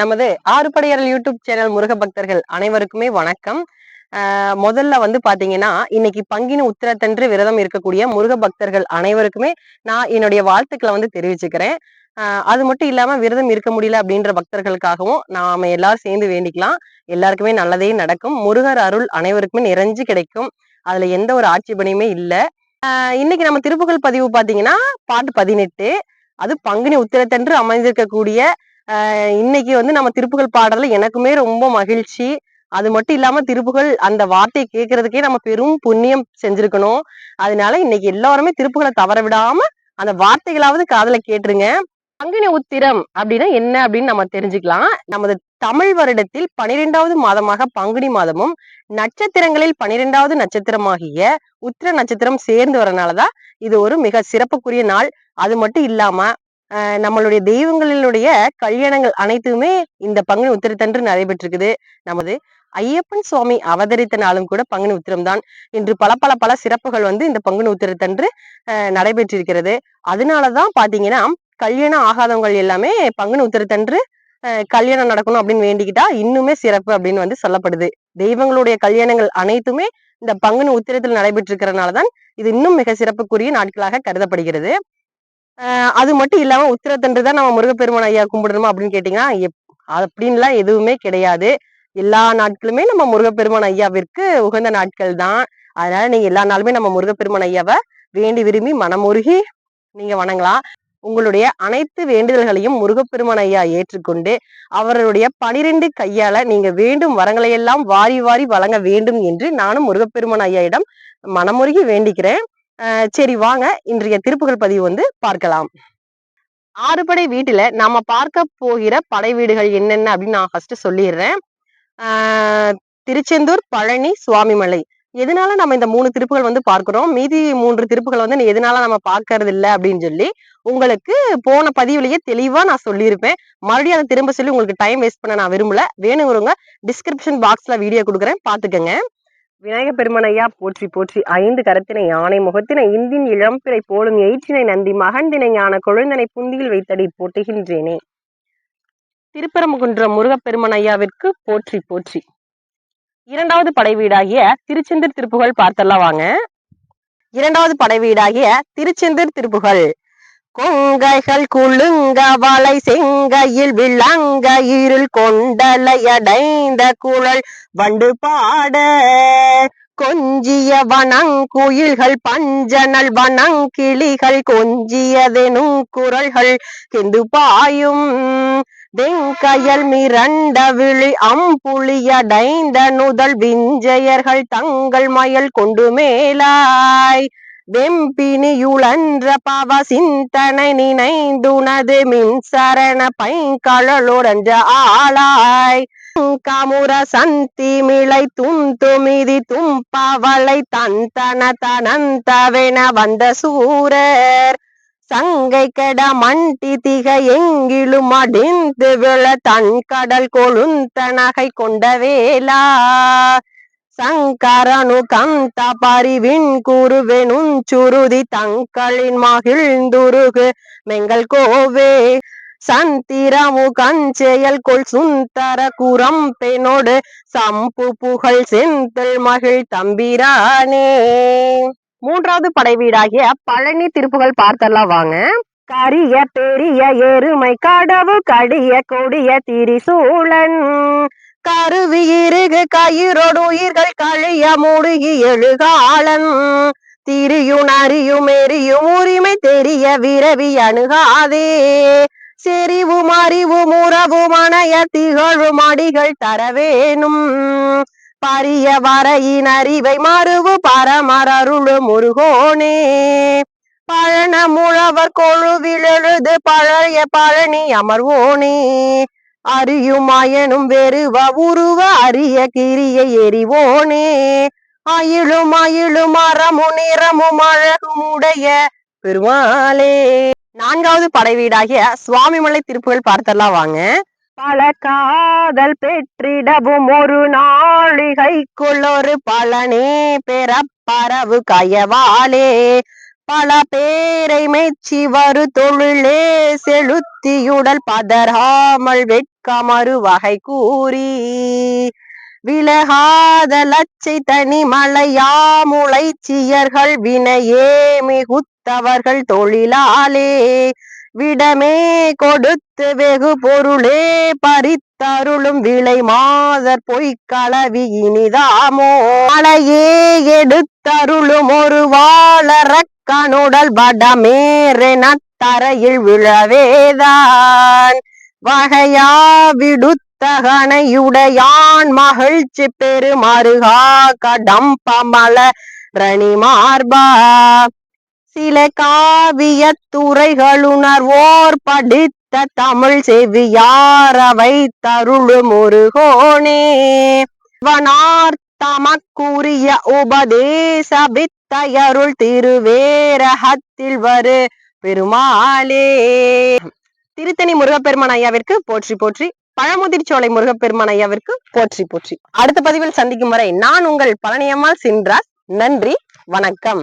நமது ஆறுபடையரல் YouTube channel Muruga பக்தர்கள் அனைவருக்குமே வணக்கம். முதல்ல வந்து பாத்தீங்கன்னா, இன்னைக்கு பங்கினி உத்திரத்தன்று விரதம் இருக்கக்கூடிய முருக பக்தர்கள் அனைவருக்குமே நான் என்னுடைய வாழ்த்துக்களை வந்து தெரிவிச்சுக்கிறேன். அது மட்டும் இல்லாம விரதம் இருக்க முடியல அப்படின்ற பக்தர்களுக்காகவும் நாம எல்லாரும் சேர்ந்து வேண்டிக்கலாம். எல்லாருக்குமே நல்லதே நடக்கும். முருகர் அருள் அனைவருக்குமே நிறைஞ்சு கிடைக்கும். அதுல எந்த ஒரு ஆட்சேபனையுமே இல்ல. இன்னைக்கு நம்ம திருப்புகழ் பதிவு பாத்தீங்கன்னா பாட்டு 18. அது பங்குனி உத்திரத்தன்று அமைந்திருக்கக்கூடிய இன்னைக்கு வந்து நம்ம திருப்புகழ் பாடல எனக்குமே ரொம்ப மகிழ்ச்சி. அது மட்டும் இல்லாம திருப்புகழ் அந்த வார்த்தையை கேட்கறதுக்கே நம்ம பெரும் புண்ணியம் செஞ்சிருக்கணும். அதனால இன்னைக்கு எல்லாருமே திருப்புகழை தவற விடாம அந்த வார்த்தைகளாவது காதுல கேட்டுருங்க. பங்குனி உத்திரம் அப்படின்னா என்ன அப்படின்னு நம்ம தெரிஞ்சுக்கலாம். நமது தமிழ் வருடத்தில் 12வது மாதமாக பங்குனி மாதமும் நட்சத்திரங்களில் 12வது நட்சத்திரமாகிய உத்திர நட்சத்திரம் சேர்ந்து வரனாலதான் இது ஒரு மிக சிறப்புக்குரிய நாள். அது மட்டும் இல்லாம நம்மளுடைய தெய்வங்களினுடைய கல்யாணங்கள் அனைத்துமே இந்த பங்குனி உத்திரத்தன்று நடைபெற்றிருக்குது. நமது ஐயப்பன் சுவாமி அவதரித்த நாளும் கூட பங்குனி உத்திரம் தான். இன்று பல சிறப்புகள் வந்து இந்த பங்குனி உத்திரத்தன்று நடைபெற்றிருக்கிறது. அதனாலதான் பாத்தீங்கன்னா கல்யாணம் ஆகாதவங்கள் எல்லாமே பங்குனி உத்திரத்தன்று கல்யாணம் நடக்கணும் அப்படின்னு வேண்டிக்கிட்டா இன்னுமே சிறப்பு அப்படின்னு வந்து சொல்லப்படுது. தெய்வங்களுடைய கல்யாணங்கள் அனைத்துமே இந்த பங்குனி உத்திரத்தில் நடைபெற்றிருக்கிறதுனாலதான் இது இன்னும் மிக சிறப்புக்குரிய நாட்களாக கருதப்படுகிறது. அது மட்டும் இல்லாம உத்திரத்தன்று தான் நம்ம முருகப்பெருமான் ஐயா கும்பிடணுமா அப்படின்னு கேட்டீங்கன்னா அப்படின்லாம் எதுவுமே கிடையாது. எல்லா நாட்களுமே நம்ம முருகப்பெருமான் ஐயாவிற்கு உகந்த நாட்கள் தான். அதனால நீங்க எல்லா நாளுமே நம்ம முருகப்பெருமான் ஐயாவை வேண்டி விரும்பி மனமுருகி நீங்க வணங்கலாம். உங்களுடைய அனைத்து வேண்டுதல்களையும் முருகப்பெருமான் ஐயா ஏற்றுக்கொண்டு அவருடைய 12 கையால நீங்க வேண்டும் வரங்களை எல்லாம் வாரி வாரி வழங்க வேண்டும் என்று நானும் முருகப்பெருமான் ஐயாயிடம் மனமுருகி வேண்டிக்கிறேன். சரி வாங்க இன்றைய திருப்புகழ் பதிவு வந்து பார்க்கலாம். ஆறுபடை வீட்டுல நாம பார்க்க போகிற படை வீடுகள் என்னென்ன அப்படின்னு நான் ஃபர்ஸ்ட் சொல்லிடுறேன். திருச்செந்தூர், பழனி, சுவாமிமலை. எதனால நம்ம இந்த 3 திருப்புகள் வந்து பார்க்கிறோம், மீதி 3 திருப்புகள் வந்து எதனால நம்ம பார்க்கறது இல்லை அப்படின்னு சொல்லி உங்களுக்கு போன பதிவுலயே தெளிவா நான் சொல்லியிருப்பேன். மறுபடியும் அதை திரும்ப சொல்லி உங்களுக்கு டைம் வேஸ்ட் பண்ண நான் விரும்பல. வேணுங்கிறவங்க டிஸ்கிரிப்ஷன் பாக்ஸ்ல வீடியோ கொடுக்குறேன், பாத்துக்கங்க. விநாயக பெருமன் ஐயா போற்றி போற்றி. 5 கரத்தினை யானை முகத்தினை இந்தின் இளம்பிறை போலும் எயிற்றினை நந்தி மகந்தினை ஞான கொழுந்தனை புந்தியில் வைத்தடி போட்டுகின்றேனே. திருப்பரங்குன்றம் முருகப்பெருமன் ஐயாவிற்கு போற்றி போற்றி. 2வது படை வீடாகிய திருச்செந்தூர் திருப்புகழ் பார்த்தெல்லாம் வாங்க. 2வது படை வீடாகிய திருச்செந்தூர் திருப்புகழ். கொங்கைகள் குலுங்க வளை செங்கையில் விளங்க இருள் கொண்டலையடைந்த குழல் வண்டு பாட கொஞ்சிய வனங்குயில்கள் பஞ்சனல் வனங்கிளிகள் கொஞ்சியதெனும் குரல்கள் கெந்து பாயும் வெங்கயல் மிரண்ட விழி அம்புலியடைந்த நுதல் விஞ்சையர்கள் தங்கள் மயல் கொண்டு மேலாய் வெம்பினியுழன்ற பவ சிந்தனை நினைந்துனது மின்சரண பைங்கழலோடன்ற ஆளாய் கமுர சந்தி மிளை துந்துமிதி தும்பவளை தந்தன தனந்தவென வந்த சூரர் சங்கை கெட மண்டி திகை எங்கிலும் அடிந்து விழ தன் கடல் கொழுந்த நகை கொண்ட வேளா சங்கரனு கந்த பரிவின் குருவெனும் சுருதி தங்களின் மகிழ்ந்துருகு மெங்கள் கோவே சந்திரமு கஞ்செயல் கொள் சுந்தர குரம் பெனோடு சம்பு புகழ் செந்தில் மகிழ் தம்பிரானே. 3வது படை வீடாகிய பழனி திருப்புகழ் பார்த்தெல்லாம் வாங்க. கரிய பெரிய எருமை கடவு கடிய கொடிய திரிசூலன் கருவி இருகு கயிறோடு உயிர்கள் கழிய முடுகி எழுகாலன் திரியும் அறியும் எரியும் உரிமை தெரிய விரவி அணுகாதே செறிவும் அறிவும் உறவும் அணைய திகழும் அடிகள் தரவேனும் பரிய வரையின் அறிவை மறுவு பரமரருளு முருகோனே பழன முழவர் கொழுவில் எழுது பழைய பழனி அமர்வோனே அறியும் அயனும் வெறுவ உருவ அரிய கிரியை எரிவோனே அயிலும் அயிலும் அறமும் நிறமும் அழகும் உடைய பெருமாளே. 4வது படை வீடாகிய சுவாமிமலை திருப்புகழ் பார்த்தெல்லாம் வாங்க. பல காதல் பெற்றிடவும் ஒரு நாளிகைக்குள் ஒரு பழனே பெற பரவு கயவாலே பல பேரை மெச்சி வரு தொழிலே செலுத்தியுடல் பதறாமல் வெட்கமறு வகை கூறி விலகாத லட்சை தனி மலையாமுளைச்சியர்கள் வினையே மிகுத்தவர்கள் தொழிலாலே விடமே கொடுத்து வெகு பொருளே பறித்தருளும் விலை மாதர் பொய்க்களவி இனிதாமோ மலையே எடுத்தருளும் ஒரு வாழறக்கனுடல் வடமேறென தரையில் விழவேதான் வகையா விடுத்தகனையுடையான் மகிழ்ச்சி பெருமருகா கடம்பமல ரணி மார்பா சில காவிய துறைகளுணர்வோர் படித்த தமிழ் செவியாரவை தருளு முருகோனே வனார் தமக்குரிய உபதேச வித்தையருள் திருவேரகத்தில் வரு பெருமாளே. திருத்தணி முருகப்பெருமான் ஐயாவிற்கு போற்றி போற்றி, பழமுதிர்ச்சோலை முருகப்பெருமான் ஐயாவிற்கு போற்றி போற்றி. அடுத்த பதிவில் சந்திக்கும் வரை நான் உங்கள் பழனியம்மாள் சின்ராஸ். நன்றி, வணக்கம்.